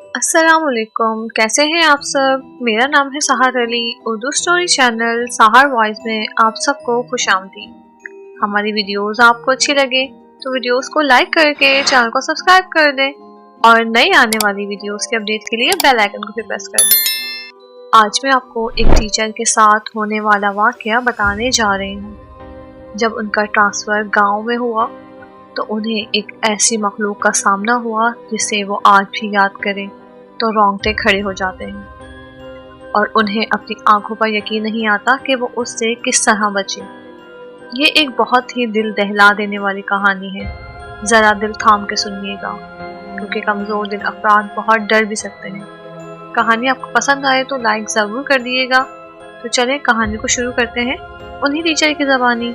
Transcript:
अस्सलाम वालेकुम, कैसे हैं आप सब। मेरा नाम है सहार अली। उर्दू स्टोरी चैनल सहार वॉइस में आप सबको खुशामदीद। हमारी वीडियोस आपको अच्छी लगे तो वीडियोस को लाइक करके चैनल को सब्सक्राइब कर दें और नई आने वाली वीडियोस के अपडेट के लिए बेल आइकन को भी प्रेस कर दें। आज मैं आपको एक टीचर के साथ होने वाला वाकया बताने जा रही हूँ। जब उनका ट्रांसफ़र गाँव में हुआ तो उन्हें एक ऐसी मखलूक का सामना हुआ जिसे वो आज भी याद करें तो रोंगटे खड़े हो जाते हैं और उन्हें अपनी आंखों पर यकीन नहीं आता कि वो उससे किस तरह बचे। ये एक बहुत ही दिल दहला देने वाली कहानी है। ज़रा दिल थाम के सुनिएगा क्योंकि कमज़ोर दिल अफराद बहुत डर भी सकते हैं। कहानी आपको पसंद आए तो लाइक ज़रूर कर दिएगा। तो चलें कहानी को शुरू करते हैं उन्हीं टीचर की ज़बानी।